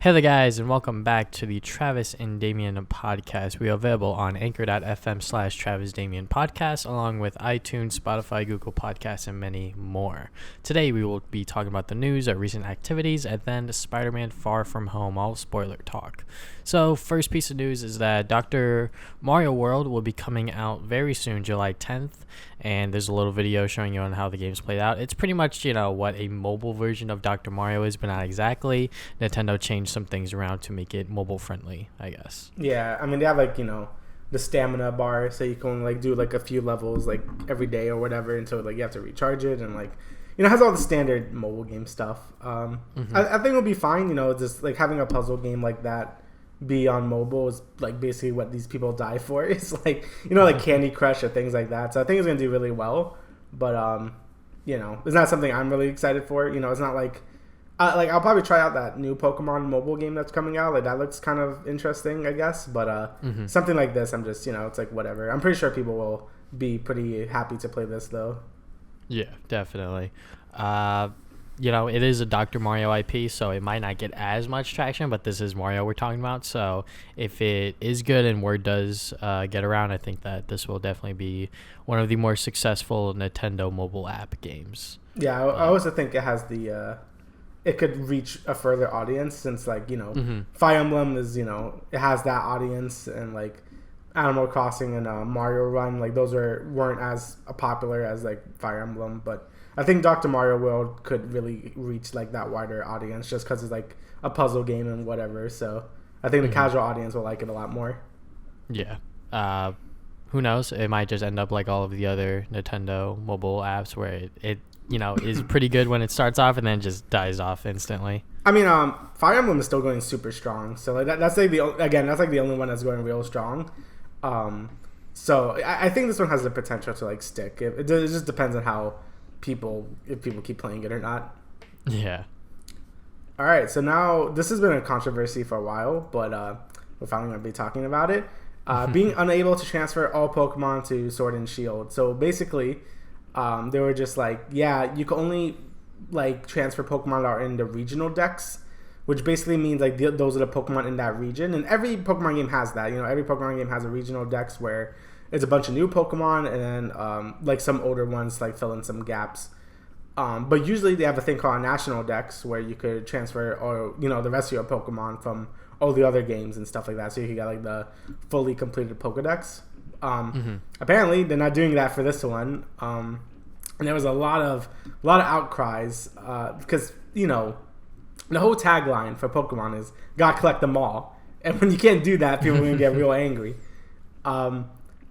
Hey there guys, and welcome back to the Travis and Damian Podcast. We are available on anchor.fm/Travis Damian Podcast, along with iTunes, Spotify, Google Podcasts, and many more. Today we will be talking about the news, our recent activities, and then Spider-Man Far From Home, all spoiler talk. So first piece of news is that Dr. Mario World will be coming out very soon, July 10th, and there's a little video showing you on how the game's played out. It's pretty much, what a mobile version of Dr. Mario is, but not exactly. Nintendo changed some things around to make it mobile friendly, I guess. Yeah, I mean, they have the stamina bar, so you can do a few levels every day or whatever until you have to recharge it, and it has all the standard mobile game stuff. I think it'll be fine. Just having a puzzle game like that be on mobile is basically what these people die for. It's Candy Crush or things like that. So I think it's gonna do really well, but it's not something I'm really excited for. It's not I'll probably try out that new Pokemon mobile game that's coming out. That looks kind of interesting, I guess. But something like this, I'm just it's whatever. I'm pretty sure people will be pretty happy to play this though. Yeah, definitely. It is a Dr. Mario IP, so it might not get as much traction, but this is Mario we're talking about. So if it is good and word does get around, I think that this will definitely be one of the more successful Nintendo mobile app games. Yeah, I also think it has it could reach a further audience since Fire Emblem is, it has that audience, and Animal Crossing and Mario Run, those weren't as popular as Fire Emblem, but I think Dr. Mario World could really reach that wider audience just because it's a puzzle game and whatever. So I think the casual audience will like it a lot more. Yeah. Who knows? It might just end up like all of the other Nintendo mobile apps where it is pretty good when it starts off and then just dies off instantly. I mean, Fire Emblem is still going super strong. So that's the only one that's going real strong. So I think this one has the potential to stick. It just depends on if people keep playing it or not. Yeah. All right. So now this has been a controversy for a while, but we're finally going to be talking about it. Being unable to transfer all Pokemon to Sword and Shield. So basically, they were just you can only transfer Pokemon that are in the regional Dex, which basically means those are the Pokemon in that region. And every Pokemon game has that. Every Pokemon game has a regional Dex where it's a bunch of new Pokemon and then some older ones fill in some gaps. But usually they have a thing called a National Dex where you could transfer the rest of your Pokemon from all the other games and stuff like that. So you can get the fully completed Pokedex. Apparently they're not doing that for this one. And there was a lot of outcries because the whole tagline for Pokemon is "God collect them all," and when you can't do that, people are gonna get real angry.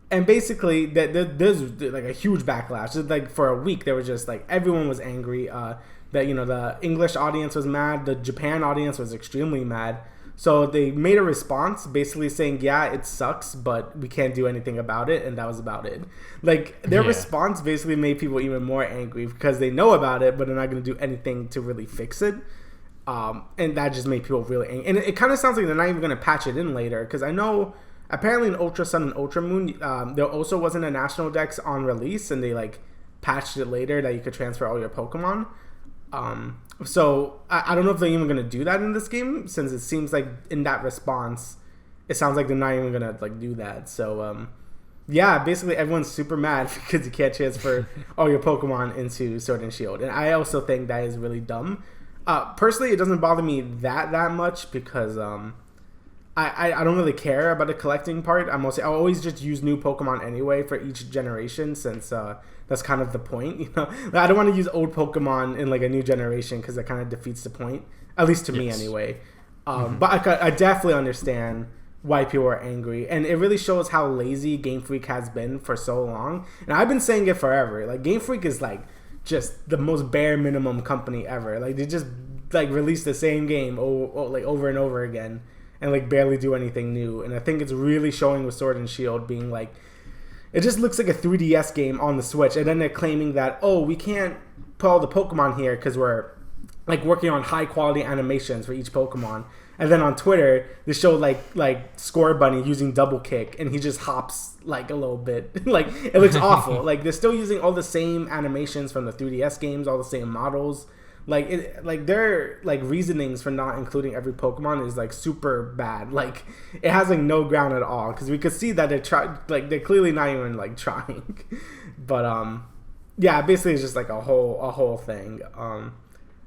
And basically, there's a huge backlash. Just, for a week, there was just everyone was angry. That the English audience was mad, the Japan audience was extremely mad. So they made a response, basically saying, "Yeah, it sucks, but we can't do anything about it," and that was about it. Their response basically made people even more angry because they know about it, but they're not going to do anything to really fix it. And that just made people really angry. And it kind of sounds like they're not even going to patch it in later, because I know apparently in Ultra Sun and Ultra Moon, there also wasn't a National Dex on release, and they patched it later that you could transfer all your Pokemon. So I don't know if they're even going to do that in this game, since it seems in that response, it sounds like they're not even going to do that. So yeah, basically everyone's super mad because you can't transfer all your Pokemon into Sword and Shield, and I also think that is really dumb. Personally, it doesn't bother me that much because I don't really care about the collecting part. I'll always just use new Pokemon anyway for each generation, since that's kind of the point. I don't want to use old Pokemon in a new generation because that kind of defeats the point, at least to me anyway. But I definitely understand why people are angry, and it really shows how lazy Game Freak has been for so long. And I've been saying it forever. Game Freak is just the most bare minimum company ever. They just release the same game over and over again, and barely do anything new. And I think it's really showing with Sword and Shield being it just looks like a 3DS game on the Switch, and then they're claiming that, oh, we can't put all the Pokemon here because we're working on high quality animations for each Pokemon. And then on Twitter they show Score Bunny using double kick, and he just hops a little bit. It looks awful. They're still using all the same animations from the 3DS games, all the same models, like their like reasonings for not including every Pokemon is like super bad. Like it has like no ground at all, because we could see that they're clearly not even like trying. But yeah, basically it's just like a whole thing.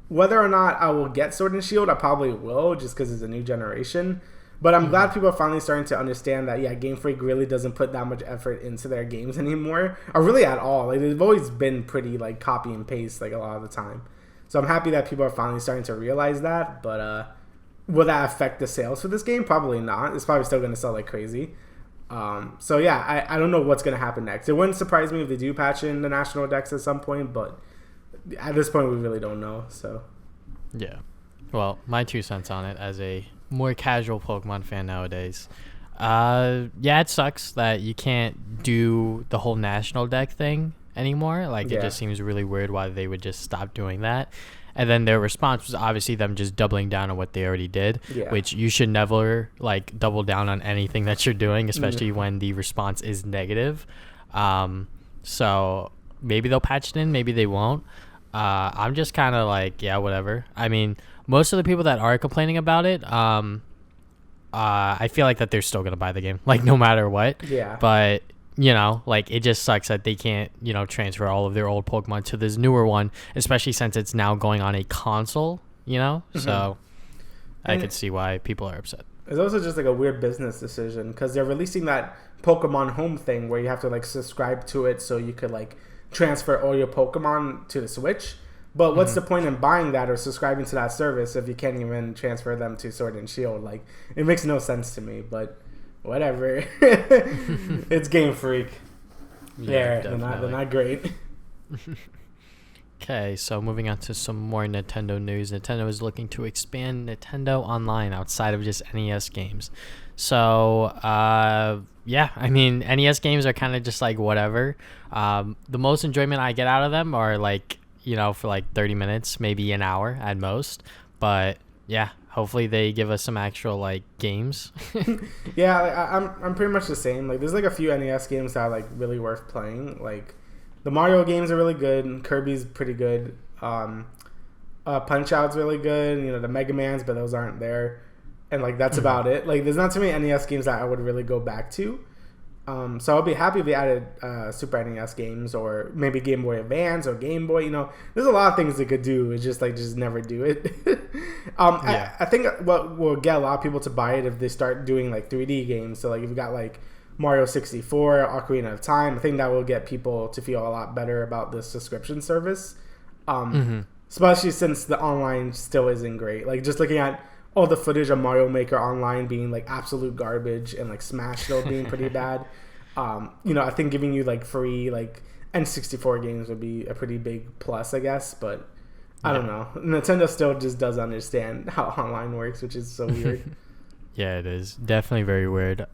Whether or not I will get Sword and Shield, I probably will, just because it's a new generation. But I'm glad people are finally starting to understand that, yeah, Game Freak really doesn't put that much effort into their games anymore, or really at all. Like they've always been pretty like copy and paste like a lot of the time. So I'm happy that people are finally starting to realize that. But will that affect the sales for this game? Probably not. It's probably still going to sell like crazy. So yeah, I don't know what's going to happen next. It wouldn't surprise me if they do patch in the National Dex at some point, but at this point we really don't know. So yeah, well, my 2 cents on it as a more casual Pokemon fan nowadays. Yeah, it sucks that you can't do the whole National Deck thing anymore. Like it just seems really weird why they would just stop doing that. And then their response was obviously them just doubling down on what they already did, which you should never like double down on anything that you're doing, especially when the response is negative. So maybe they'll patch it in, maybe they won't. I'm just kind of like, yeah, whatever. I mean, most of the people that are complaining about it, I feel like that they're still going to buy the game, like no matter what. Yeah. But, you know, like it just sucks that they can't, you know, transfer all of their old Pokemon to this newer one, especially since it's now going on a console, you know? So I could see why people are upset. It's also just like a weird business decision, because they're releasing that Pokemon Home thing where you have to like subscribe to it so you could like transfer all your Pokemon to the Switch. But what's the point in buying that or subscribing to that service if you can't even transfer them to Sword and Shield? Like, it makes no sense to me, but whatever. It's Game Freak. Yeah, they're not great. Okay, so moving on to some more Nintendo news. Nintendo is looking to expand Nintendo Online outside of just NES games. So, yeah, I mean, NES games are kind of just like whatever. The most enjoyment I get out of them are like, you know, for like 30 minutes, maybe an hour at most. But yeah, hopefully they give us some actual like games. Yeah, I'm pretty much the same. Like there's like a few NES games that are like really worth playing. Like the Mario games are really good, and Kirby's pretty good. Punch Out's really good. You know, the Mega Mans, but those aren't there. And like that's about it. Like there's not too many NES games that I would really go back to. So I'll be happy if they added Super NES games, or maybe Game Boy Advance or Game Boy. You know, there's a lot of things they could do. It's just like just never do it. I think what will get a lot of people to buy it if they start doing like 3D games. So like if you got like Mario 64, Ocarina of Time, I think that will get people to feel a lot better about this subscription service. Especially since the online still isn't great. Like just looking at all the footage of Mario Maker Online being like absolute garbage, and like Smash still being pretty bad. You know, I think giving you like free like N64 games would be a pretty big plus, I guess. But I don't know. Nintendo still just doesn't understand how online works, which is so weird. Yeah, it is definitely very weird.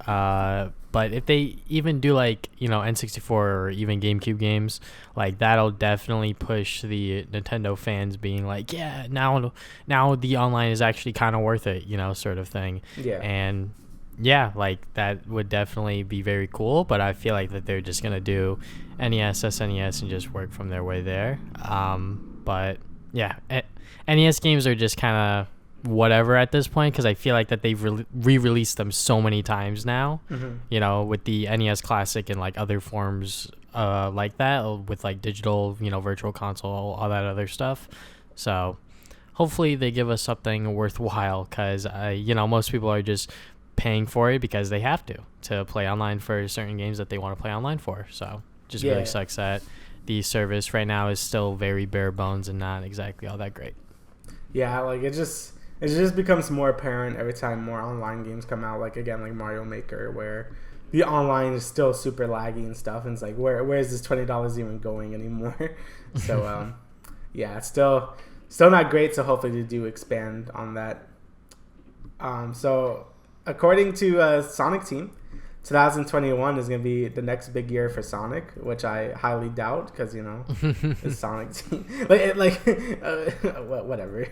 But if they even do like, you know, N64 or even GameCube games, like that'll definitely push the Nintendo fans being like, yeah, now the online is actually kind of worth it, you know, sort of thing. Yeah. And yeah, like that would definitely be very cool. But I feel like that they're just gonna do NES, SNES, and just work from their way there. But yeah, NES games are just kind of whatever at this point, because I feel like that they've re-released them so many times now, you know, with the NES Classic and like other forms like that, with like digital, you know, virtual console, all that other stuff. So hopefully they give us something worthwhile, because you know, most people are just paying for it because they have to play online for certain games that they want to play online for. So just really sucks that the service right now is still very bare bones and not exactly all that great. Yeah, like it just becomes more apparent every time more online games come out, like again, like Mario Maker, where the online is still super laggy and stuff, and it's like, where is this $20 even going anymore? So yeah, it's still not great, so hopefully they do expand on that. So according to Sonic Team, 2021 is going to be the next big year for Sonic, which I highly doubt, because, you know, it's Sonic Team. Whatever.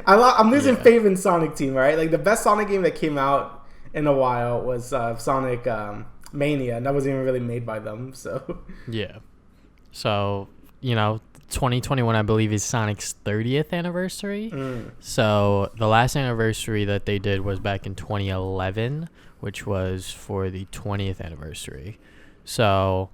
I'm losing faith in Sonic Team, right? Like, the best Sonic game that came out in a while was Sonic Mania, and that wasn't even really made by them, so. Yeah. So, you know, 2021, I believe, is Sonic's 30th anniversary. So the last anniversary that they did was back in 2011, which was for the 20th anniversary. So,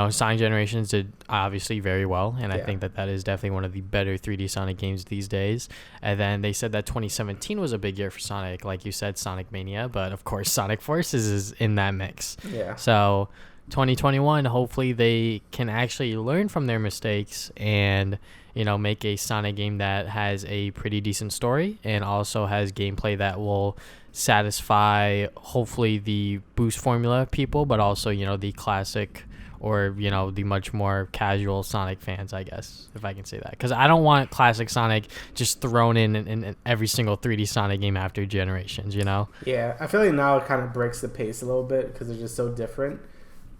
Sonic Generations did obviously very well, and I think that is definitely one of the better 3D Sonic games these days. And then they said that 2017 was a big year for Sonic, like you said, Sonic Mania, but of course Sonic Forces is in that mix. Yeah. So 2021, hopefully they can actually learn from their mistakes and, make a Sonic game that has a pretty decent story and also has gameplay that will satisfy, hopefully, the boost formula people, but also, the classic or, the much more casual Sonic fans, I guess, if I can say that. Because I don't want classic Sonic just thrown in every single 3D Sonic game after Generations, Yeah, I feel like now it kind of breaks the pace a little bit because they're just so different.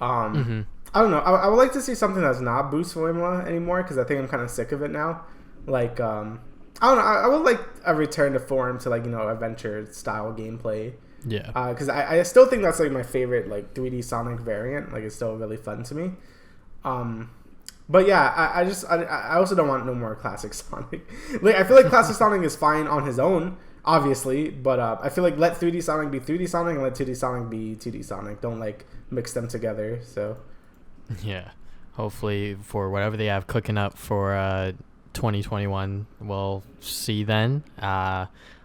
I don't know. I would like to see something that's not boost formula anymore because I think I'm kind of sick of it now. Like, I don't know. I would like a return to form to, like, adventure-style gameplay. Yeah. Because I still think that's like my favorite like 3D Sonic variant. Like it's still really fun to me. But yeah, I also don't want no more classic Sonic. Like I feel like classic Sonic is fine on his own, obviously. But I feel like let 3D Sonic be 3D Sonic and let 2D Sonic be 2D Sonic. Don't like mix them together. So yeah, hopefully for whatever they have cooking up for 2021, we'll see then.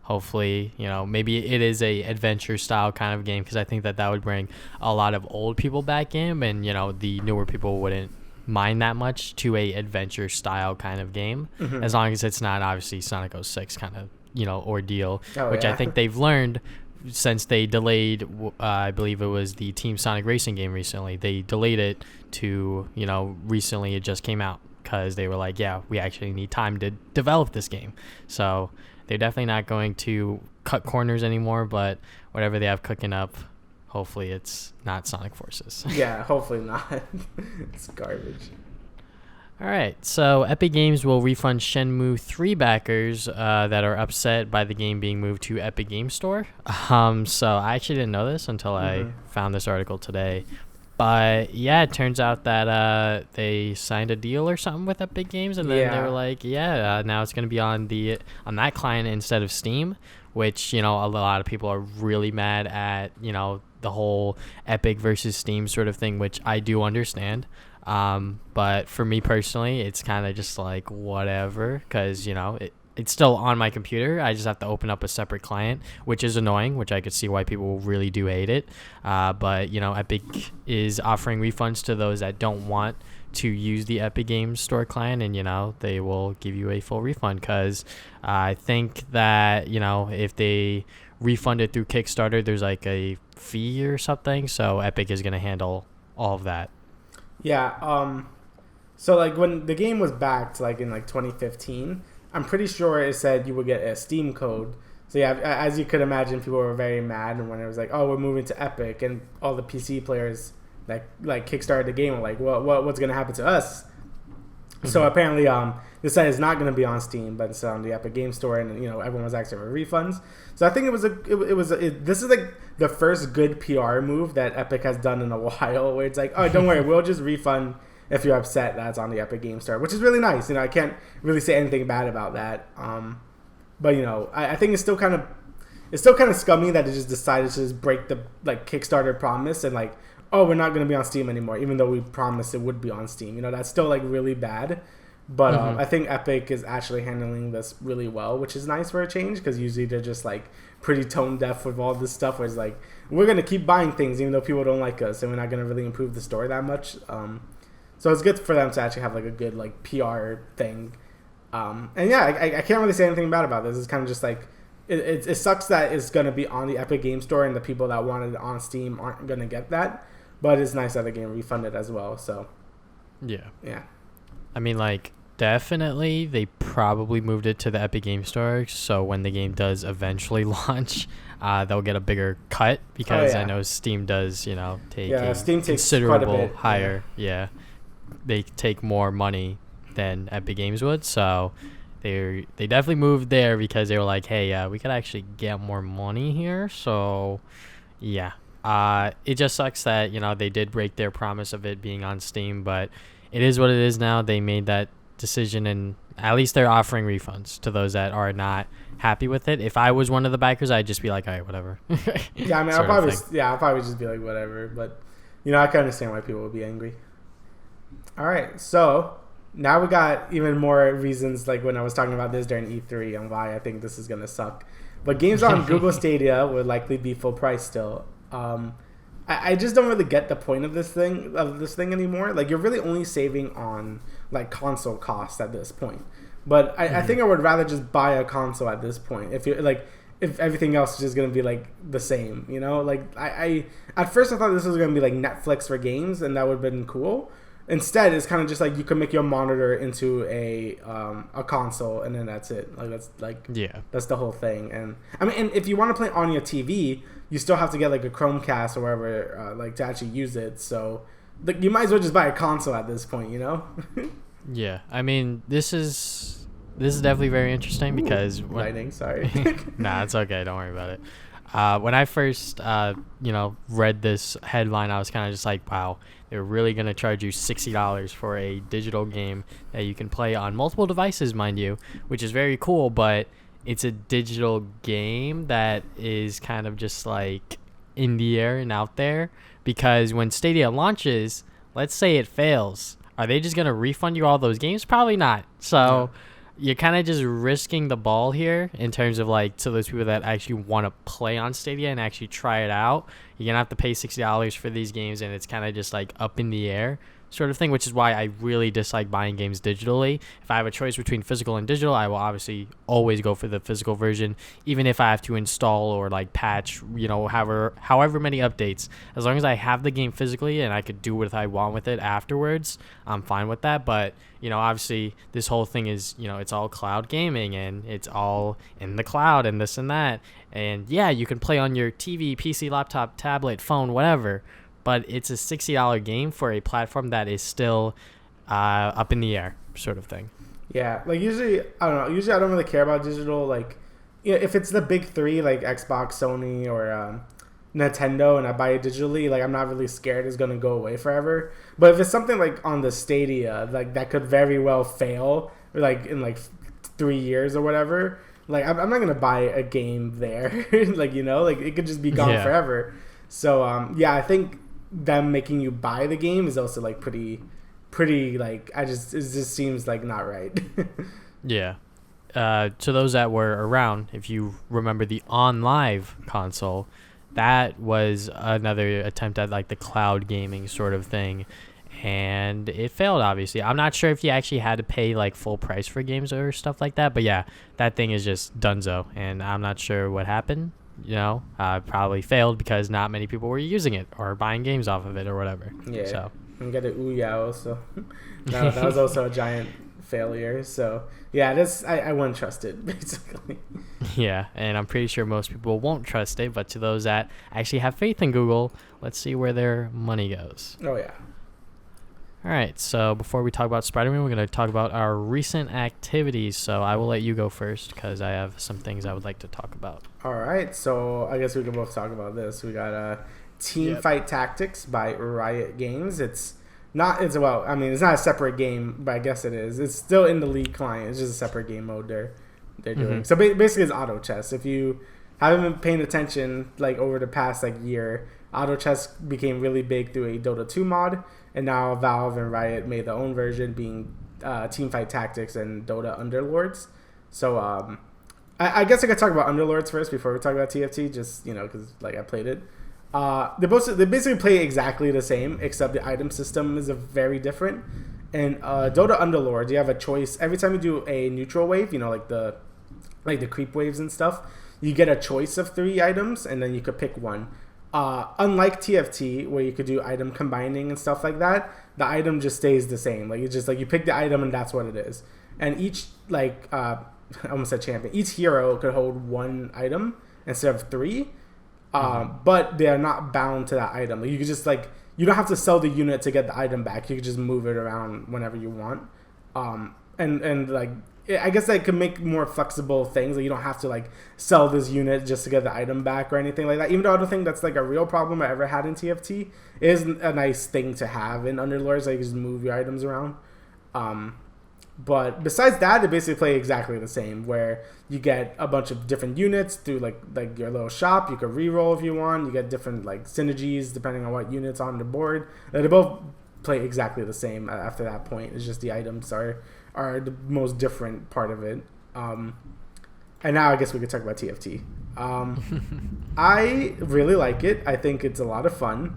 Hopefully, maybe it is a adventure style kind of game because I think that would bring a lot of old people back in and, the newer people wouldn't mind that much to a adventure style kind of game as long as it's not obviously Sonic 06 kind of, ordeal, which I think they've learned since they delayed, I believe it was the Team Sonic Racing game recently. They delayed it to, recently it just came out because they were like, yeah, we actually need time to develop this game. So they're definitely not going to cut corners anymore, but whatever they have cooking up, hopefully it's not Sonic Forces. Yeah, hopefully not. It's garbage. All right, so Epic Games will refund Shenmue 3 backers that are upset by the game being moved to Epic Games Store. So I actually didn't know this until I found this article today. But yeah, it turns out that they signed a deal or something with Epic Games, and then they were like, now it's going to be on that client instead of Steam, which a lot of people are really mad at the whole Epic versus Steam sort of thing, which I do understand. But for me personally, it's kind of just like whatever, because it's still on my computer. I just have to open up a separate client, which is annoying, which I could see why people really do hate it. But, Epic is offering refunds to those that don't want to use the Epic Games Store client, and, they will give you a full refund because I think that, if they refund it through Kickstarter, there's like a fee or something. So Epic is going to handle all of that. Yeah. So, like, when the game was backed, like, in, like, 2015... I'm pretty sure it said you would get a Steam code. So yeah, as you could imagine, people were very mad when it was like, oh, we're moving to Epic, and all the PC players that like kickstarted the game were like, well, what's gonna happen to us? So apparently, this site is not gonna be on Steam, but it's on the Epic Game Store, and everyone was asking for refunds. So I think this is like the first good PR move that Epic has done in a while, where it's like, oh, don't worry, we'll just refund. If you're upset, that's on the Epic Game Store, which is really nice. I can't really say anything bad about that. But I think it's still kind of scummy that they just decided to just break the like Kickstarter promise and like, oh, we're not going to be on Steam anymore, even though we promised it would be on Steam. That's still like really bad. But I think Epic is actually handling this really well, which is nice for a change because usually they're just like pretty tone deaf with all this stuff where it's like, we're going to keep buying things even though people don't like us, and we're not going to really improve the store that much. So it's good for them to actually have like a good like PR thing. And yeah, I can't really say anything bad about this. It's kind of just like, it sucks that it's going to be on the Epic Game Store and the people that wanted it on Steam aren't going to get that. But it's nice that the game refunded as well. So yeah. I mean, like, definitely they probably moved it to the Epic Game Store. So when the game does eventually launch, they'll get a bigger cut because I know Steam does, take Steam takes considerable quite a bit, higher. Yeah. They take more money than Epic Games would, so they definitely moved there because they were like, hey, we could actually get more money here. So yeah, it just sucks that they did break their promise of it being on Steam, but it is what it is now. They made that decision, and at least they're offering refunds to those that are not happy with it. If I was one of the backers, I'd just be like, all right, whatever. Yeah, I mean, I'll probably just be like, whatever. But, I can understand why people would be angry. All right, so now we got even more reasons, like when I was talking about this during E3 and why I think this is going to suck. But games on Google Stadia would likely be full price still. I just don't really get the point of this thing anymore. Like, you're really only saving on like console costs at this point. But I think I would rather just buy a console at this point. If everything else is just gonna be like the same, Like I at first I thought this was gonna be like Netflix for games, and that would have been cool. Instead, it's kind of just like you can make your monitor into a console, and then that's it. Like that's the whole thing. And I mean, and if you want to play on your TV, you still have to get like a Chromecast or whatever, like to actually use it. So like you might as well just buy a console at this point, Yeah, I mean, this is definitely very interesting because lightning. Sorry. Nah, it's okay. Don't worry about it. When I first, read this headline, I was kind of just like, wow, they're really going to charge you $60 for a digital game that you can play on multiple devices, mind you, which is very cool, but it's a digital game that is kind of just like in the air and out there, because when Stadia launches, let's say it fails, are they just going to refund you all those games? Probably not. So you're kind of just risking the ball here in terms of like, to those people that actually want to play on Stadia and actually try it out, you're going to have to pay $60 for these games, and it's kind of just like up in the air sort of thing, which is why I really dislike buying games digitally. If I have a choice between physical and digital, I will obviously always go for the physical version, even if I have to install or like patch, however many updates. As long as I have the game physically and I could do what I want with it afterwards, I'm fine with that. But obviously this whole thing is, it's all cloud gaming and it's all in the cloud and this and that. And yeah, you can play on your TV, PC, laptop, tablet, phone, whatever. But it's a $60 game for a platform that is still up in the air, sort of thing. Yeah, like usually, I don't know. Usually, I don't really care about digital. Like, if it's the big three, like Xbox, Sony, or Nintendo, and I buy it digitally, like I'm not really scared it's gonna go away forever. But if it's something like on the Stadia, like that could very well fail, like in like 3 years or whatever. Like I'm not gonna buy a game there. like it could just be gone forever. So I think them making you buy the game is also like pretty like it just seems like not right. Yeah. To those that were around, if you remember the OnLive console, that was another attempt at like the cloud gaming sort of thing, and it failed. Obviously, I'm not sure if you actually had to pay like full price for games or stuff like that, but yeah, that thing is just donezo, and I'm not sure what happened. Probably failed because not many people were using it or buying games off of it or whatever. Yeah. So and got the Ouya also. that was also a giant failure. So yeah, I wouldn't trust it basically. Yeah, and I'm pretty sure most people won't trust it. But to those that actually have faith in Google, let's see where their money goes. Oh yeah. All right, so before we talk about Spider-Man, we're going to talk about our recent activities. So I will let you go first because I have some things I would like to talk about. All right, so I guess we can both talk about this. We got Teamfight Tactics by Riot Games. It's not a separate game, but I guess it is. It's still in the League client. It's just a separate game mode they're doing. So basically it's auto chess. If you haven't been paying attention like over the past like year, auto chess became really big through a Dota 2 mod. And now Valve and Riot made their own version, being Teamfight Tactics and Dota Underlords. So I guess I could talk about Underlords first before we talk about TFT, just because like I played it. They basically play exactly the same, except the item system is very different. And Dota Underlords, you have a choice every time you do a neutral wave. Like the creep waves and stuff. You get a choice of 3 items, and then you could pick one. Unlike TFT, where you could do item combining and stuff like that, the item just stays the same. Like it's just like you pick the item and that's what it is. And each I almost said champion. Each hero could hold 1 item instead of 3, but they are not bound to that item. Like you could just you don't have to sell the unit to get the item back. You could just move it around whenever you want. I guess that could make more flexible things. Like you don't have to sell this unit just to get the item back or anything like that. Even though I don't think that's a real problem I ever had in TFT, it is a nice thing to have in Underlords. You just move your items around. But besides that, they basically play exactly the same, where you get a bunch of different units through like your little shop. You can reroll if you want. You get different like synergies depending on what units on the board. They both play exactly the same after that point. It's just the items are the most different part of it. And now I guess we could talk about TFT. I really like it. I think it's a lot of fun.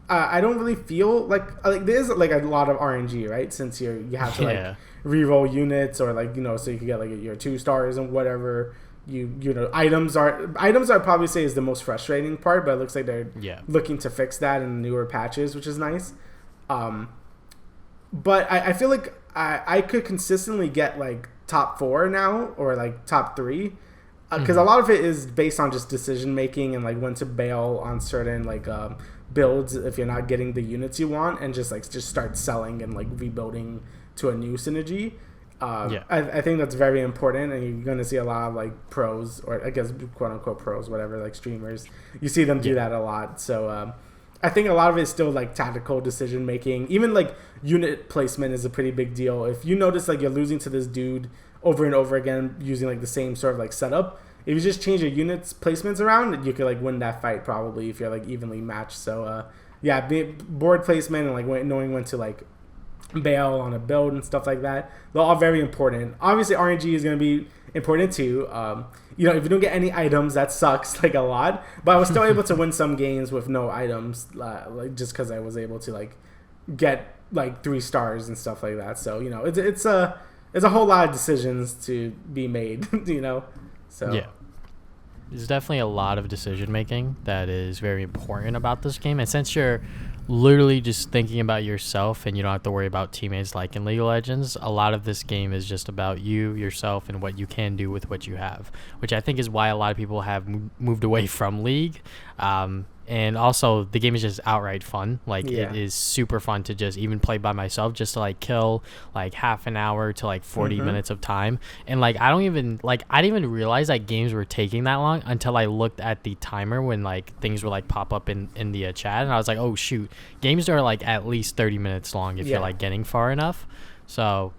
I don't really feel like there's like a lot of RNG, right? Since you have to like reroll units or like, you know, so you can get like your 2 stars and whatever. You know, items I'd probably say is the most frustrating part, but it looks like they're looking to fix that in newer patches, which is nice. But I feel like I could consistently get like top 4 now or like top 3. Because a lot of it is based on just decision making and like when to bail on certain like builds if you're not getting the units you want, and just start selling and like rebuilding to a new synergy. I think that's very important, and you're going to see a lot of like pros, or I guess quote unquote pros, whatever, like streamers. You see them do that a lot. So I think a lot of it is still like tactical decision making. Even like unit placement is a pretty big deal. If you notice like you're losing to this dude over and over again using like the same sort of like setup, if you just change your units placements around, you could like win that fight probably if you're like evenly matched. So board placement and like knowing when to like bail on a build and stuff like that, they're all very important. Obviously RNG is going to be important too. You know, if you don't get any items, that sucks like a lot, but I was still able to win some games with no items, like just because I was able to like get like 3 stars and stuff like that. So, you know, it's a whole lot of decisions to be made. You know, so there's definitely a lot of decision making that is very important about this game, and since you're literally just thinking about yourself and you don't have to worry about teammates like in League of Legends, a lot of this game is just about yourself and what you can do with what you have, which I think is why a lot of people have moved away from League. And also the game is just outright fun. Like it is super fun to just even play by myself, just to like kill like half an hour to like 40 minutes of time. And like I didn't even realize that games were taking that long until I looked at the timer when like things were like pop up in the chat, and I was like, oh shoot, games are like at least 30 minutes long if you're like getting far enough. So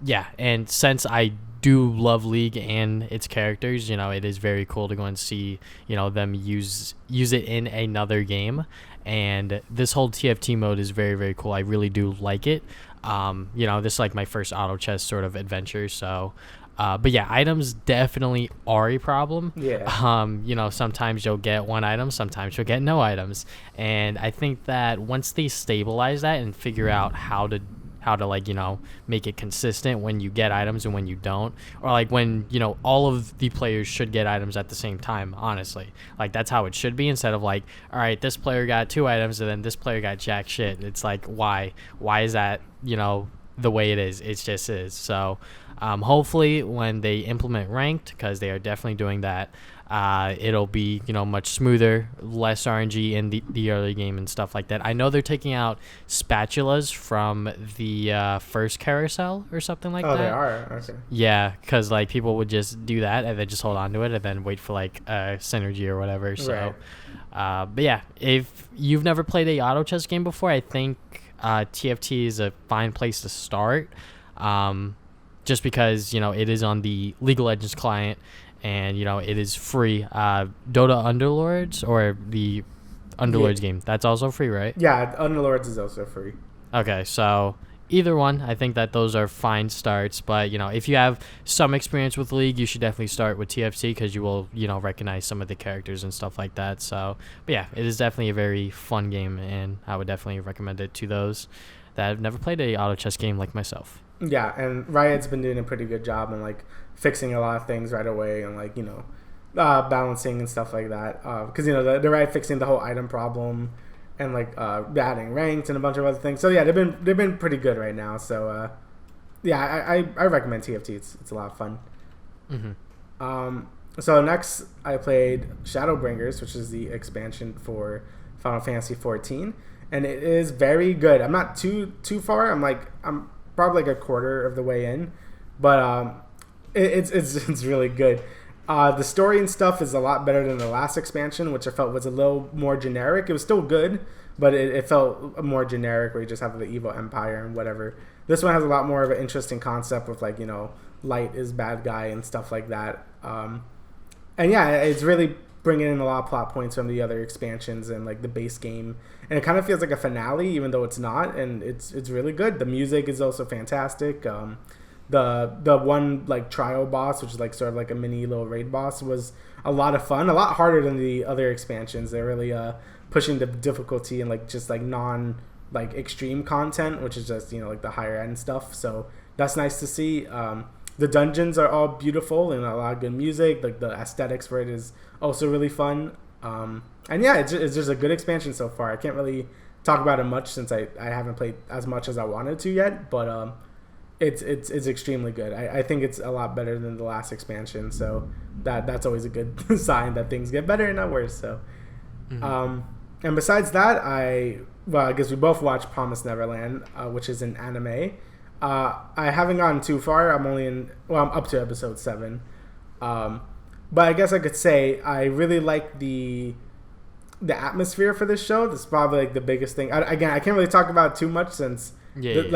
yeah, and since I do love League and its characters, you know, it is very cool to go and see, you know, them use it in another game. And this whole TFT mode is very, very cool. I really do like it. You know, this is like my first auto chess sort of adventure. So but yeah, items definitely are a problem. You know, sometimes you'll get 1 item, sometimes you'll get no items, and I think that once they stabilize that and figure out how to like, you know, make it consistent when you get items and when you don't, or like when, you know, all of the players should get items at the same time, honestly, like that's how it should be, instead of like, all right, this player got 2 items and then this player got jack shit. It's like, why is that, you know, the way it is? It just is. So hopefully when they implement ranked, because they are definitely doing that, it'll be, you know, much smoother, less RNG in the early game and stuff like that. I know they're taking out spatulas from the first carousel or something like that. Oh, they are? Okay. Yeah, because like people would just do that and then just hold on to it and then wait for like synergy or whatever. So, right. But yeah, if you've never played a auto chess game before, I think TFT is a fine place to start. Just because, you know, it is on the League of Legends client, and, you know, it is free. Dota Underlords, or the Underlords game, that's also free, right? Yeah, Underlords is also free. Okay, so either one, I think that those are fine starts. But, you know, if you have some experience with League, you should definitely start with TFT, because you will, you know, recognize some of the characters and stuff like that. So, but yeah, it is definitely a very fun game, and I would definitely recommend it to those that have never played a auto chess game like myself. Yeah, and Riot's been doing a pretty good job on like fixing a lot of things right away, and like, you know, balancing and stuff like that. Because, you know, they're right fixing the whole item problem, and like adding ranked and a bunch of other things. So yeah, they've been pretty good right now. So yeah, I recommend TFT. It's a lot of fun. So next I played Shadowbringers, which is the expansion for Final Fantasy 14, and it is very good. I'm not too far. I'm probably like a quarter of the way in, but it's really good. The story and stuff is a lot better than the last expansion, which I felt was a little more generic. It was still good, but it felt more generic, where you just have the evil empire and whatever. This one has a lot more of an interesting concept with like, light is bad guy and stuff like that. And yeah, it's really bringing in a lot of plot points from the other expansions and like the base game, and it kind of feels like a finale even though it's not, and it's really good. The music is also fantastic. The one like trial boss, which is like sort of like a mini little raid boss, was a lot of fun, a lot harder than the other expansions. They're really pushing the difficulty and like just like non like extreme content, which is just like the higher end stuff, so that's nice to see. The dungeons are all beautiful and a lot of good music. Like the aesthetics for it is also really fun. And yeah, it's just a good expansion so far. I can't really talk about it much since I haven't played as much as I wanted to yet, but it's extremely good. I think it's a lot better than the last expansion, so that's always a good sign that things get better and not worse. So, and besides that, I guess we both watched Promised Neverland, which is an anime. I haven't gotten too far. I'm up to episode 7. But I guess I could say I really like the atmosphere for this show. This is probably like the biggest thing. I can't really talk about it too much since you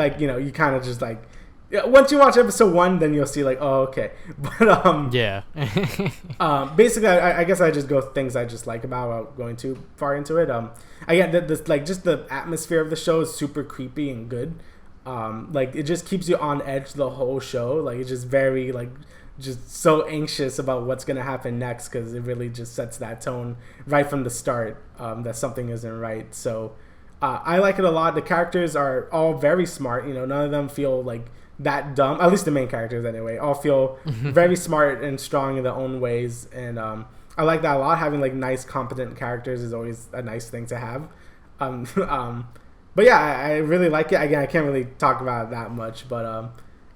kind of just like, once you watch episode 1, then you'll see like, oh, okay. But basically, I guess I just go things I just like about without going too far into it. This like just the atmosphere of the show is super creepy and good. Like it just keeps you on edge the whole show. Like it's just very like just so anxious about what's gonna happen next, because it really just sets that tone right from the start, that something isn't right. So I like it a lot. The characters are all very smart. None of them feel like that dumb. At least the main characters anyway. All feel very smart and strong in their own ways. And I like that a lot. Having like nice, competent characters is always a nice thing to have. But yeah, I really like it. Again, I can't really talk about it that much, but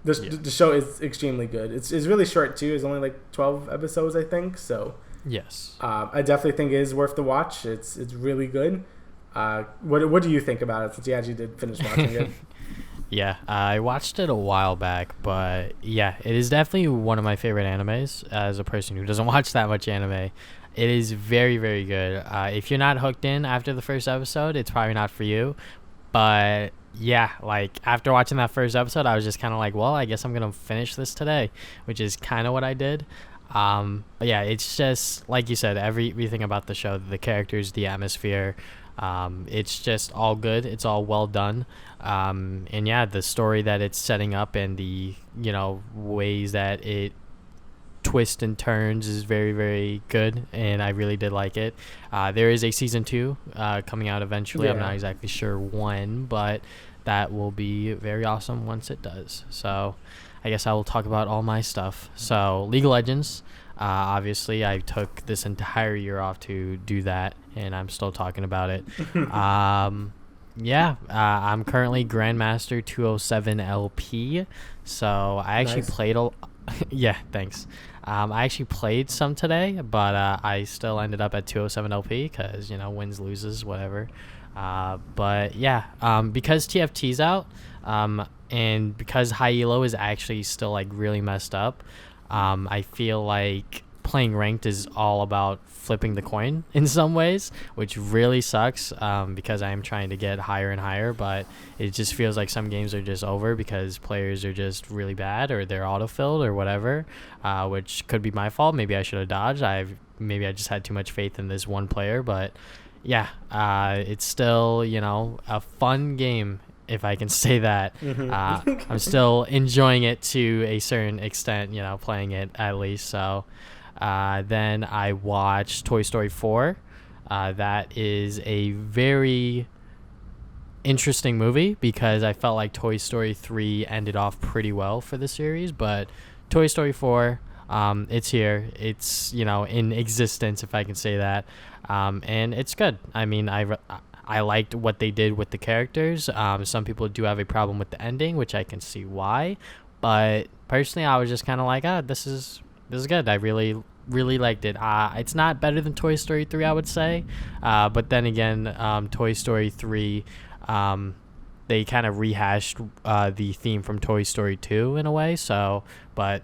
the show is extremely good. It's really short too. It's only like 12 episodes, I think. So yes, I definitely think it is worth the watch. It's really good. What do you think about it? Since you actually did finish watching it. Yeah, I watched it a while back, but yeah, it is definitely one of my favorite animes. As a person who doesn't watch that much anime, it is very, very good. If you're not hooked in after the first episode, it's probably not for you. But yeah, like after watching that first episode, I was just kind of like, well, I guess I'm gonna finish this today, which is kind of what I did. But yeah, it's just like you said, everything about the show, the characters, the atmosphere, it's just all good. It's all well done. And yeah, the story that it's setting up and the ways that it twists and turns is very, very good, and I really did like it. There is a season 2 coming out eventually. I'm not exactly sure when, but that will be very awesome once it does. So I guess I will talk about all my stuff. So League of Legends, obviously I took this entire year off to do that, and I'm still talking about it. I'm currently Grandmaster 207 LP, so I actually played yeah, thanks. I actually played some today, but I still ended up at 207 LP because, wins, loses, whatever. But yeah, because TFT's out, and because high elo is actually still like really messed up, I feel like playing ranked is all about flipping the coin in some ways, which really sucks, because I am trying to get higher and higher, but it just feels like some games are just over because players are just really bad, or they're autofilled or whatever, which could be my fault. Maybe I should have dodged. Maybe I just had too much faith in this one player, but yeah, it's still, a fun game, if I can say that. I'm still enjoying it to a certain extent, playing it at least. So then I watched Toy Story 4. That is a very interesting movie because I felt like Toy Story 3 ended off pretty well for the series, but Toy Story 4, it's here. It's, in existence, if I can say that. And it's good. I mean, I liked what they did with the characters. Some people do have a problem with the ending, which I can see why. But personally, I was just kind of like, this is good. I really liked it. It's not better than Toy Story 3, I would say. But then again, Toy Story 3, they kind of rehashed the theme from Toy Story 2 in a way. So, but,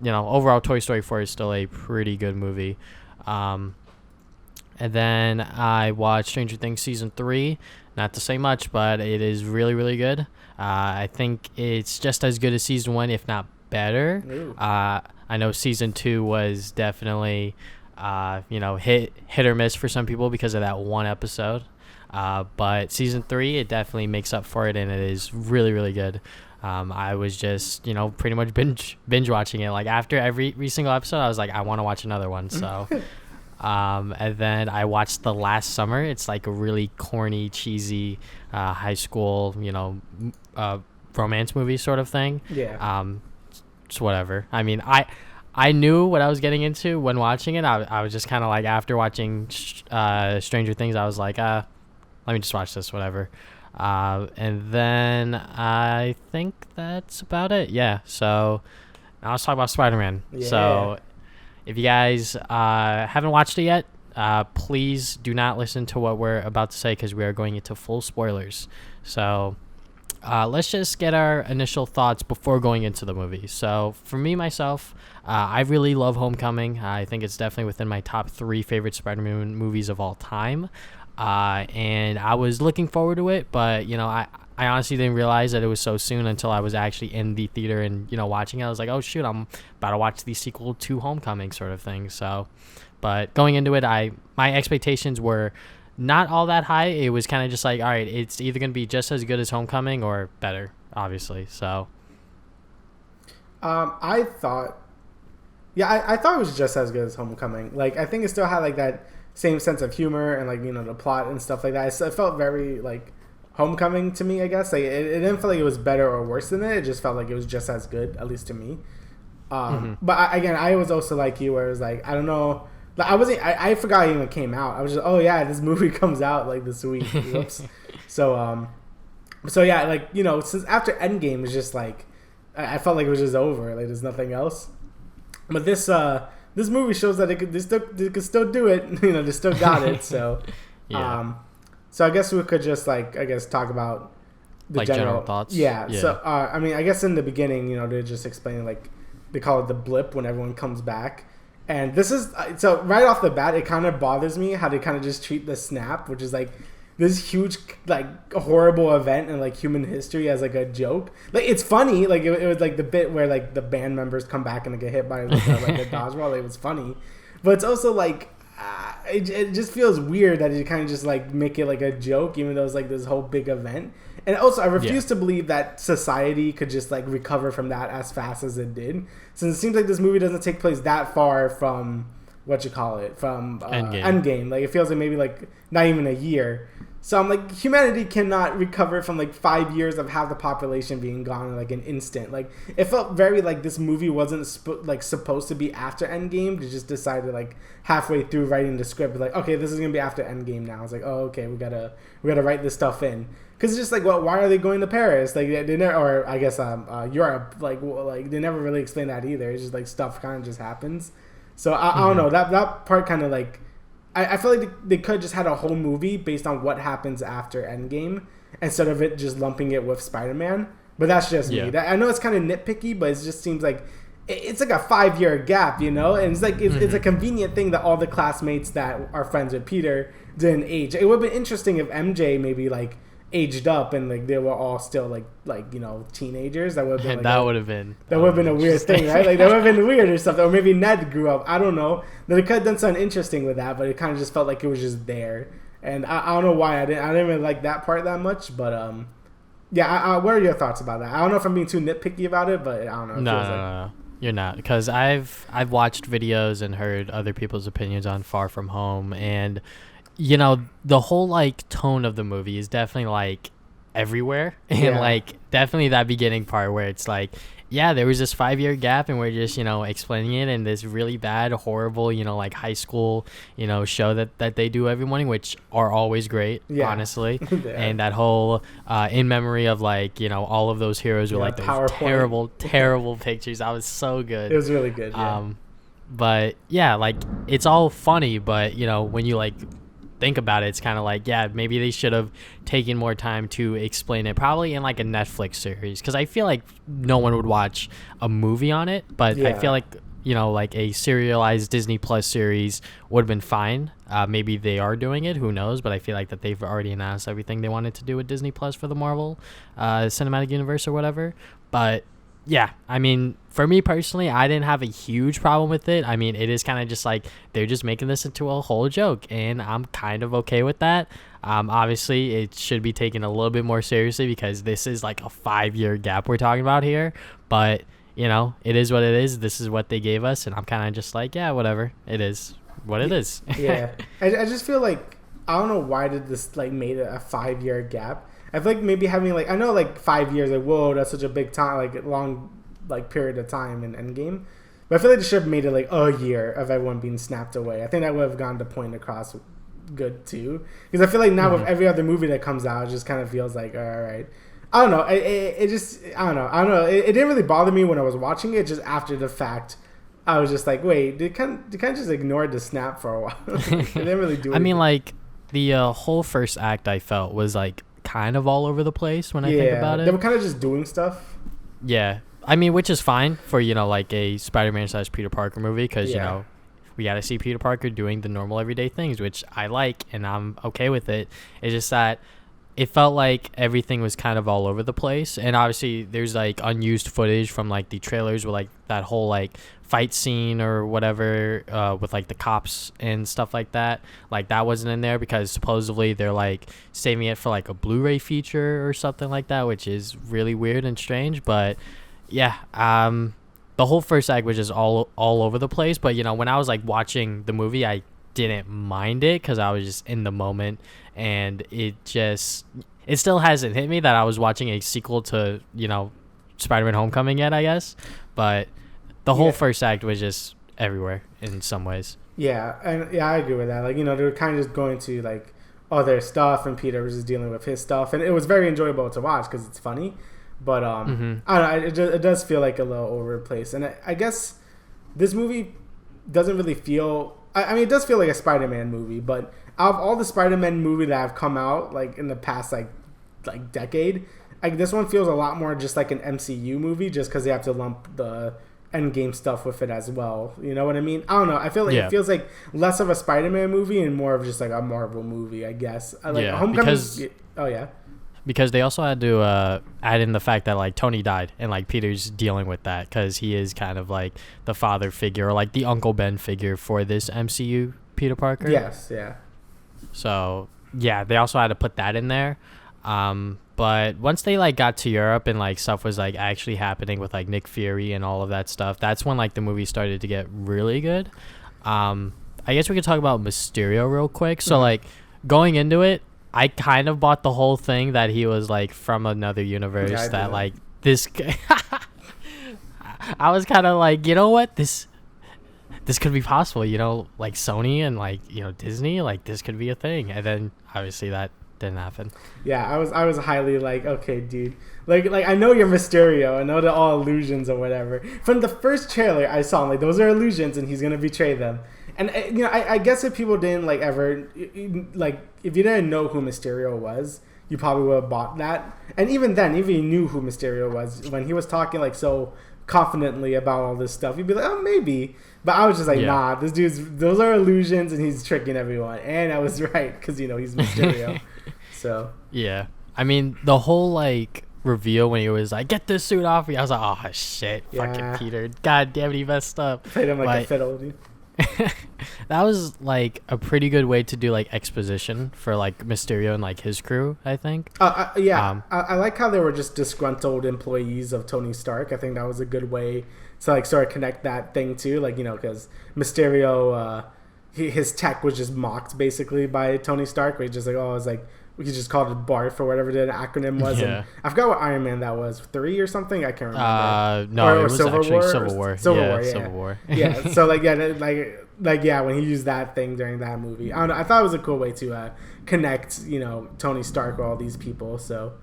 overall, Toy Story 4 is still a pretty good movie. And then I watched Stranger Things Season 3. Not to say much, but it is really, really good. I think it's just as good as season 1, if not better. I know season 2 was definitely, hit or miss for some people because of that one episode. But season 3, it definitely makes up for it, and it is really, really good. I was just, pretty much binge watching it. Like after every single episode, I was like, I want to watch another one. So, and then I watched The Last Summer. It's like a really corny, cheesy, high school, romance movie sort of thing. Yeah. It's whatever. I mean, I knew what I was getting into when watching it. I was just kind of like, after watching Stranger Things, I was like, let me just watch this, whatever. And then I think that's about it. Yeah. So now let's talk about Spider-Man. Yeah. So if you guys haven't watched it yet, please do not listen to what we're about to say, because we are going into full spoilers. So let's just get our initial thoughts before going into the movie. So for me, myself, I really love Homecoming. I think it's definitely within my top 3 favorite Spider-Man movies of all time. And I was looking forward to it, but I honestly didn't realize that it was so soon until I was actually in the theater and watching it. I was like, oh shoot, I'm about to watch the sequel to Homecoming sort of thing. So, but going into it, my expectations were not all that high. It was kind of just like, all right, it's either gonna be just as good as Homecoming or better, obviously. So, I thought it was just as good as Homecoming. Like, I think it still had like that same sense of humor and like the plot and stuff like that. It felt very like Homecoming to me, I guess. Like it didn't feel like it was better or worse than it. It just felt like it was just as good, at least to me. But I was also like you, where it was like, I don't know. Like, I forgot it even came out. I was just, oh yeah, this movie comes out like this week. Whoops. So yeah, like since after Endgame, it's just like I felt like it was just over. Like there's nothing else. But this movie shows that they could still do it. They still got it. So, yeah. So I guess we could just talk about the general thoughts. Yeah. So I mean, I guess in the beginning, they're just explaining like they call it the blip when everyone comes back, and this is so right off the bat, it kind of bothers me how they kind of just treat the snap, which is like this huge like horrible event in like human history, as like a joke. Like it's funny, like it was like the bit where like the band members come back and they get hit by like a dodgeball. Like, it was funny, but it's also like it just feels weird that you kind of just like make it like a joke, even though it's like this whole big event. And also, I refuse to believe that society could just like recover from that as fast as it did, since it seems like this movie doesn't take place that far from from Endgame. Like it feels like maybe like not even a year. So I'm like, humanity cannot recover from like 5 years of half the population being gone in like an instant. Like it felt very like this movie wasn't supposed to be after Endgame. They just decided like halfway through writing the script, like, okay, this is gonna be after Endgame now. It's like, oh, okay, we gotta write this stuff in, because it's just like, well, why are they going to Paris? Like they never, or I guess Europe. Like they never really explain that either. It's just like stuff kind of just happens. So I don't know, that part kind of like. I feel like they could have just had a whole movie based on what happens after Endgame, instead of it just lumping it with Spider-Man. But that's just me. I know it's kind of nitpicky, but it just seems like it's like a 5-year gap, and it's like it's a convenient thing that all the classmates that are friends with Peter didn't age. It would have been interesting if MJ maybe like aged up and like they were all still like teenagers. That would have been like, that would have been a weird thing, right? Like that would have been weird or something. Or maybe Ned grew up. I don't know. They could have done something interesting with that, but it kind of just felt like it was just there. And I don't know why I didn't really like that part that much. But yeah. What are your thoughts about that? I don't know if I'm being too nitpicky about it, but I don't know. No. You're not, because I've watched videos and heard other people's opinions on Far From Home, and the whole like tone of the movie is definitely like everywhere, and like definitely that beginning part where it's like, yeah, there was this 5-year gap and we're just explaining it in this really bad, horrible like high school show that they do every morning, which are always great, honestly. And that whole in memory of like all of those heroes with like those terrible pictures. That was so good. It was really good. But yeah, like it's all funny, but when you like think about it, it's kind of like, yeah, maybe they should have taken more time to explain it, probably in like a Netflix series, because I feel like no one would watch a movie on it, but I feel like like a serialized Disney Plus series would have been fine. Maybe they are doing it, who knows, but I feel like that they've already announced everything they wanted to do with Disney Plus for the Marvel Cinematic Universe or whatever. But yeah, I mean, for me personally, I didn't have a huge problem with it. I mean, it is kind of just like they're just making this into a whole joke, and I'm kind of okay with that. Obviously, it should be taken a little bit more seriously because this is like a 5-year gap we're talking about here. But, it is what it is. This is what they gave us, and I'm kind of just like, yeah, whatever. It is what it is. Yeah. I just feel like, I don't know why did this, like, made it a 5-year gap. I feel like maybe having, like, I know, like, 5 years, like, whoa, that's such a big time, like, long, like, period of time in Endgame. But I feel like they should have made it, like, a year of everyone being snapped away. I think that would have gone the point across good, too. Because I feel like now with every other movie that comes out, it just kind of feels like, all right. I don't know. It just, I don't know. It didn't really bother me when I was watching it. Just after the fact, I was just like, wait, they kind of just ignored the snap for a while. They didn't really do anything. I mean, like, the whole first act, I felt, was, like, kind of all over the place when I think about it. They were kind of just doing stuff. Yeah. I mean, which is fine for, like a Spider-Man / Peter Parker movie because, we got to see Peter Parker doing the normal everyday things, which I like, and I'm okay with it. It's just that it felt like everything was kind of all over the place. And obviously there's like unused footage from like the trailers with like that whole like fight scene or whatever with like the cops and stuff like that. Like that wasn't in there because supposedly they're like saving it for like a Blu-ray feature or something like that, which is really weird and strange. But yeah, the whole first act was just all over the place. But when I was like watching the movie, I didn't mind it because I was just in the moment, and it still hasn't hit me that I was watching a sequel to Spider-Man Homecoming yet, I guess. But the whole first act was just everywhere in some ways. Yeah, and I agree with that. Like, they were kind of just going to like all their stuff, and Peter was just dealing with his stuff, and it was very enjoyable to watch because it's funny. But I don't know, it does feel like a little over the place, and I guess this movie doesn't really feel. I mean, it does feel like a Spider-Man movie, but out of all the Spider-Man movies that have come out like in the past like decade, like this one feels a lot more just like an MCU movie, just because they have to lump the Endgame stuff with it as well. You know what I mean? I don't know. I feel like it feels like less of a Spider-Man movie and more of just like a Marvel movie, I guess. Like Homecoming. Because they also had to add in the fact that like Tony died and like Peter's dealing with that because he is kind of like the father figure or like the Uncle Ben figure for this MCU Peter Parker. Yes, yeah. So yeah, they also had to put that in there. But once they like got to Europe and like stuff was like actually happening with like Nick Fury and all of that stuff, that's when like the movie started to get really good. I guess we could talk about Mysterio real quick. So like going into it, I kind of bought the whole thing that he was like from another universe like this I was kind of like, you know what, this could be possible, like Sony and like Disney, like this could be a thing. And then obviously that didn't happen. Yeah, I was highly like, okay, dude, like I know you're Mysterio, I know they're all illusions or whatever. From the first trailer I saw, like those are illusions and he's gonna betray them. And I guess if people didn't like ever like if you didn't know who Mysterio was, you probably would have bought that. And even then, if you knew who Mysterio was, when he was talking like so confidently about all this stuff, you'd be like, oh, maybe. But I was just like, nah, those are illusions, and he's tricking everyone. And I was right because he's Mysterio. So yeah, I mean the whole like reveal when he was like, get this suit off me, I was like, oh shit, fucking Peter, god damn it, he messed up. Played him like a fiddle, dude. That was like a pretty good way to do like exposition for like Mysterio and like his crew, I think. I like how they were just disgruntled employees of Tony Stark. I think that was a good way to like sort of connect that thing too, like because Mysterio his tech was just mocked basically by Tony Stark, where he's just like, oh, it's like we could just call it BARF or whatever the acronym was. Yeah. And I forgot what Iron Man that was, 3 or something. I can't remember. No, it was actually Civil War. Civil War. Yeah. So when he used that thing during that movie, I don't know. I thought it was a cool way to connect, Tony Stark with all these people. So,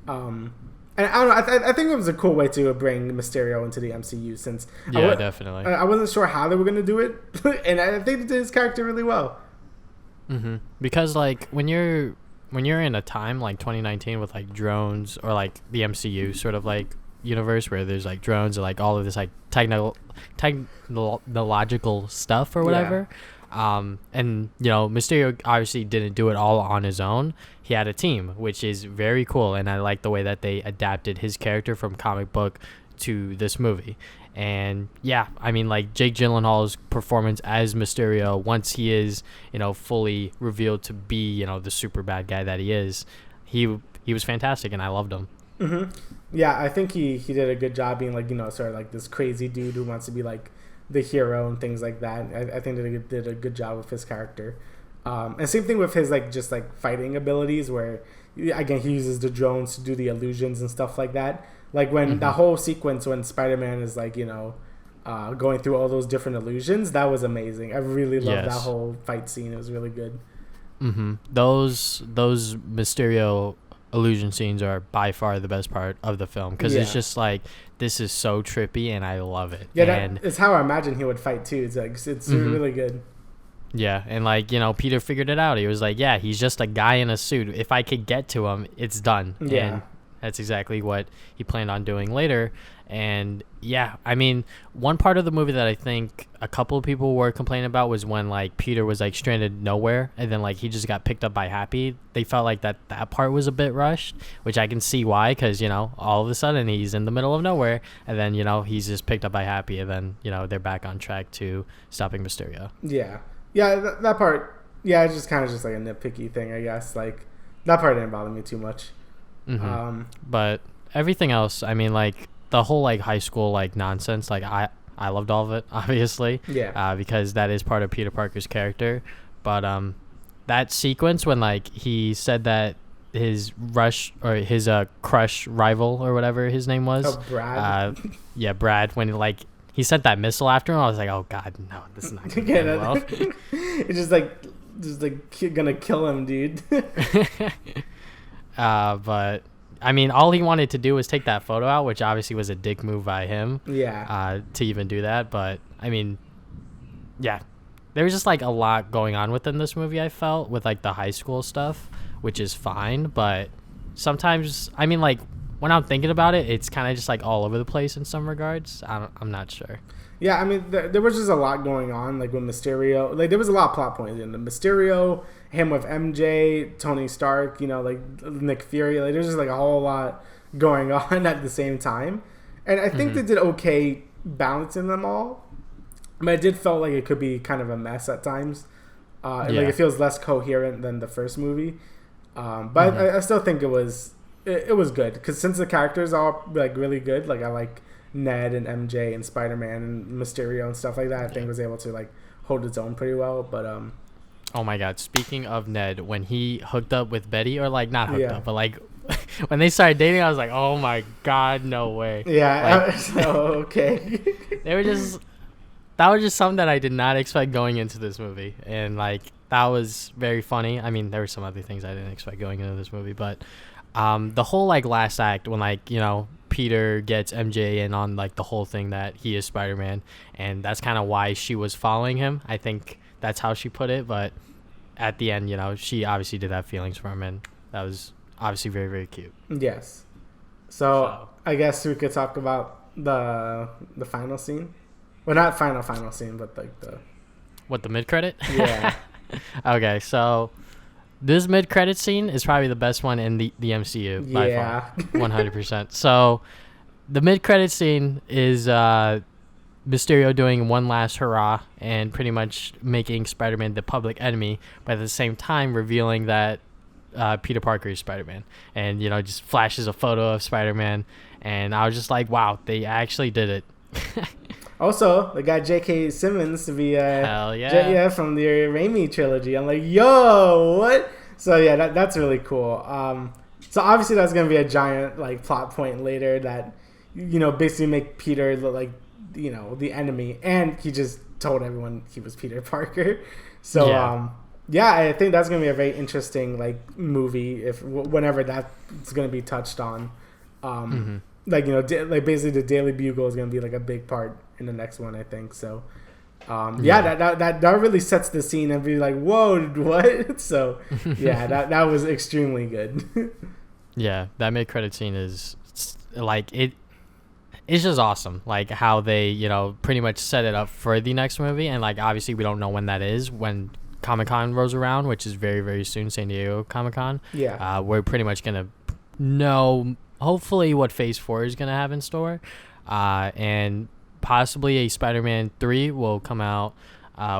and I don't know. I think it was a cool way to bring Mysterio into the MCU since definitely. I wasn't sure how they were going to do it, and I think they did his character really well. Mm-hmm. Because like when you're in a time like 2019 with like drones or like the MCU sort of like universe where there's like drones and like all of this like technological stuff or whatever. And you know, Mysterio obviously didn't do it all on his own. He had a team, which is very cool, and I like the way that they adapted his character from comic book to this movie. And yeah, I mean, like Jake Gyllenhaal's performance as Mysterio, once he is, you know, fully revealed to be, you know, the super bad guy that he is, he was fantastic, and I loved him. Mm-hmm. Yeah, I think he did a good job being like, you know, sort of like this crazy dude who wants to be like the hero and things like that. I think they did a good job with his character. And same thing with his like just like fighting abilities, where again he uses the drones to do the illusions and stuff like that. Like when the whole sequence when Spider-Man is like, you know, going through all those different illusions, that was amazing. I really loved that whole fight scene. It was really good. Those Mysterio illusion scenes are by far the best part of the film, because it's just like, this is so trippy and I love it. And it's how I imagine he would fight too. It's like it's really good. Yeah, and like, you know, Peter figured it out. He was like, yeah, he's just a guy in a suit. If I could get to him, it's done. Yeah. And that's exactly what he planned on doing later. And yeah, I mean, one part of the movie that I think a couple of people were complaining about was when like Peter was like stranded nowhere and then like he just got picked up by Happy. They felt like that part was a bit rushed, which I can see why, because, you know, all of a sudden he's in the middle of nowhere and then, you know, he's just picked up by Happy and then, you know, they're back on track to stopping Mysterio. Yeah, that part, it's just kind of just like a nitpicky thing, I guess. Like, that part didn't bother me too much. But everything else, I mean, like, the whole, like, high school, like, nonsense, like, I loved all of it, obviously. Yeah. Because that is part of Peter Parker's character. But that sequence when, like, he said that his crush rival or whatever his name was. Oh, Brad. Brad, when, like, he sent that missile after him, I was like, oh, God, no, this is not going to end well. It's just like gonna kill him, dude. But I mean, all he wanted to do was take that photo out, which obviously was a dick move by him. Yeah. To even do that, but I mean, yeah, there was just like a lot going on within this movie. I felt with like the high school stuff, which is fine, but sometimes, I mean, like when I'm thinking about it, it's kind of just like all over the place in some regards. I'm not sure. Yeah, I mean, there was just a lot going on, like with Mysterio. Like, there was a lot of plot points in the Mysterio, him with MJ, Tony Stark, you know, like Nick Fury. Like, there's just like a whole lot going on at the same time. And I think they did okay balancing them all. But it did feel like it could be kind of a mess at times. Like, it feels less coherent than the first movie. But I still think it was good. Because since the characters are like really good, like I like Ned and MJ and Spider-Man and Mysterio and stuff like that, I think it was able to like hold its own pretty well. But oh my God, speaking of Ned, when he hooked up with Betty, or like not hooked up, but like when they started dating, I was like, oh my God, no way. Yeah. Like, okay. That was just something that I did not expect going into this movie, and like that was very funny. I mean, there were some other things I didn't expect going into this movie, but the whole like last act when like, you know, Peter gets MJ in on like the whole thing that he is Spider-Man, and that's kind of why she was following him. I think that's how she put it, but at the end, you know, she obviously did have feelings for him, and that was obviously very, very cute. Yes. So I guess we could talk about the final scene. Well, not final scene, but like the mid-credit? Yeah. Okay, so this mid-credit scene is probably the best one in the MCU by far, 100%. So the mid-credit scene is Mysterio doing one last hurrah and pretty much making Spider-Man the public enemy, but at the same time revealing that Peter Parker is Spider-Man, and, you know, just flashes a photo of Spider-Man, and I was just like, wow, they actually did it. Also, they got J.K. Simmons to be hell yeah. From the Raimi trilogy. I'm like, yo, what? So yeah, that's really cool. So obviously that's gonna be a giant like plot point later that, you know, basically make Peter look like, you know, the enemy, and he just told everyone he was Peter Parker. So I think that's gonna be a very interesting like movie whenever that's gonna be touched on. Like, you know, like basically the Daily Bugle is gonna be like a big part in the next one, I think. So that really sets the scene and be like, whoa, what? So yeah, that was extremely good. Yeah, that mid-credit scene is like, it it's just awesome, like how they, pretty much set it up for the next movie. And like obviously we don't know when that is, when Comic-Con rolls around, which is very, very soon, San Diego Comic-Con. Yeah. We're pretty much gonna know hopefully what Phase 4 is gonna have in store, and possibly a Spider-Man 3 will come out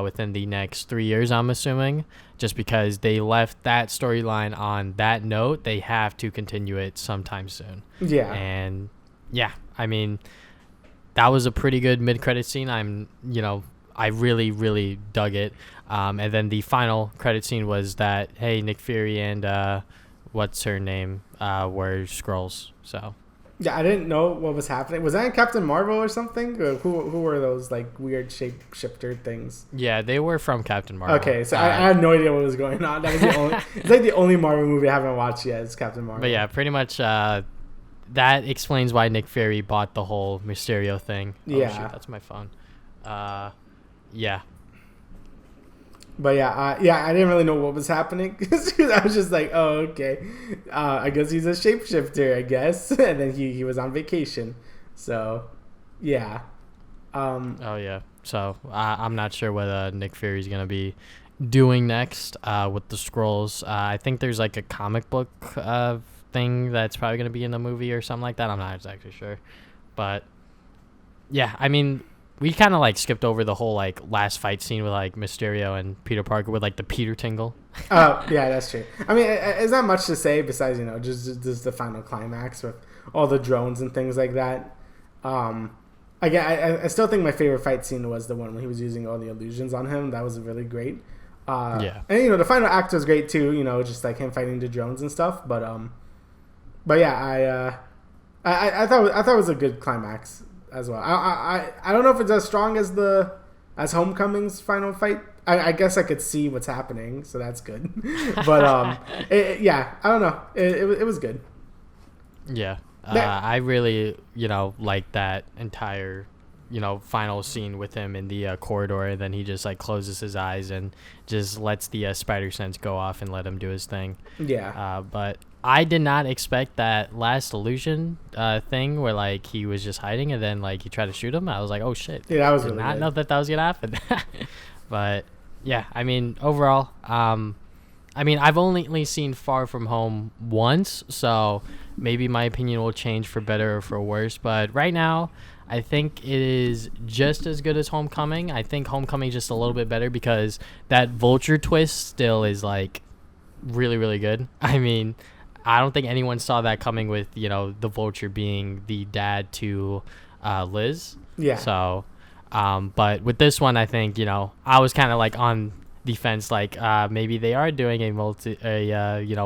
within the next 3 years, I'm assuming, just because they left that storyline on that note. They have to continue it sometime soon. Yeah. And yeah, I mean, that was a pretty good mid-credit scene. I really, really dug it. And then the final credit scene was that, hey, Nick Fury and what's her name were Skrulls. So yeah, I didn't know what was happening. Was that in Captain Marvel or something? Or who were those like weird shapeshifter things? Yeah, they were from Captain Marvel. Okay, so I had no idea what was going on. That was the only. It's like the only Marvel movie I haven't watched yet is Captain Marvel. But yeah, pretty much that explains why Nick Fury bought the whole Mysterio thing. Yeah, shoot, that's my phone. Yeah. But yeah, I didn't really know what was happening. I was just like, oh, okay. I guess he's a shapeshifter, I guess. And then he was on vacation. So, yeah. Oh, yeah. So, I'm not sure what Nick Fury's going to be doing next with the Skrulls. I think there's like a comic book thing that's probably going to be in the movie or something like that. I'm not exactly sure. But, yeah, I mean, we kind of like skipped over the whole like last fight scene with like Mysterio and Peter Parker with like the Peter tingle. Oh, yeah, that's true. I mean, it's not much to say besides, just the final climax with all the drones and things like that. Again, I still think my favorite fight scene was the one when he was using all the illusions on him. That was really great. Yeah. And, the final act was great too, just like him fighting the drones and stuff. But yeah, I thought it was a good climax as well. I don't know if it's as strong as Homecoming's final fight. I guess I could see what's happening, so that's good. But yeah, I don't know. It was good. Yeah, I really like that entire final scene with him in the corridor, and then he just like closes his eyes and just lets the spider sense go off and let him do his thing. Yeah. But I did not expect that last illusion thing where like he was just hiding and then like he tried to shoot him. I was like, oh shit. Yeah, that was did really not good. know that was gonna happen. But yeah, I mean overall, I've only seen Far From Home once, so maybe my opinion will change for better or for worse. But right now, I think it is just as good as Homecoming. I think Homecoming is just a little bit better because that Vulture twist still is like really, really good. I mean, I don't think anyone saw that coming with, the Vulture being the dad to Liz. Yeah. So, but with this one, I think, I was kind of like on the fence, like maybe they are doing a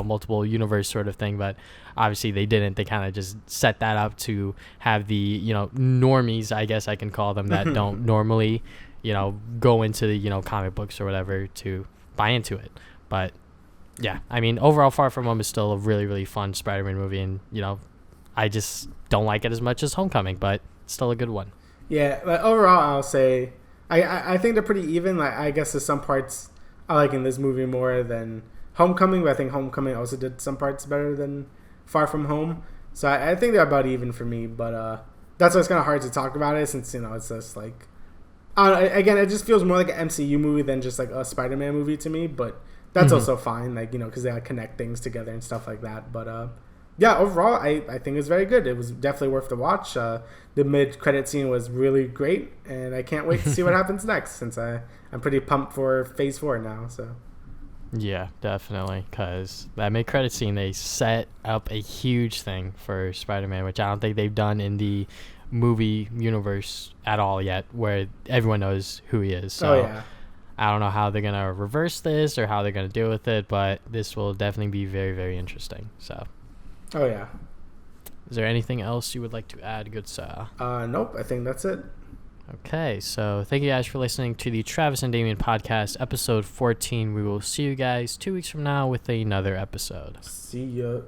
multiple universe sort of thing, but obviously they didn't. They kind of just set that up to have the, normies, I guess I can call them, that don't normally, go into the, comic books or whatever to buy into it. But yeah, I mean, overall, Far From Home is still a really, really fun Spider-Man movie, and I just don't like it as much as Homecoming, but still a good one. Yeah, but overall, I'll say I think they're pretty even. Like, I guess there's some parts I like in this movie more than Homecoming, but I think Homecoming also did some parts better than Far From Home. So I think they're about even for me, but that's why it's kind of hard to talk about it since it's just like again, it just feels more like an MCU movie than just like a Spider-Man movie to me, but that's also fine, like, because they like connect things together and stuff like that. But yeah, overall, I think it's very good. It was definitely worth the watch. The mid-credit scene was really great, and I can't wait to see what happens next, since I'm pretty pumped for Phase 4 now. So yeah, definitely, because that mid-credit scene, they set up a huge thing for Spider-Man, which I don't think they've done in the movie universe at all yet, where everyone knows who he is. So yeah. I don't know how they're going to reverse this or how they're going to deal with it, but this will definitely be very, very interesting. So. Oh, yeah. Is there anything else you would like to add, good sir? Nope, I think that's it. Okay, so thank you guys for listening to the Travis and Damian Podcast, episode 14. We will see you guys 2 weeks from now with another episode. See ya.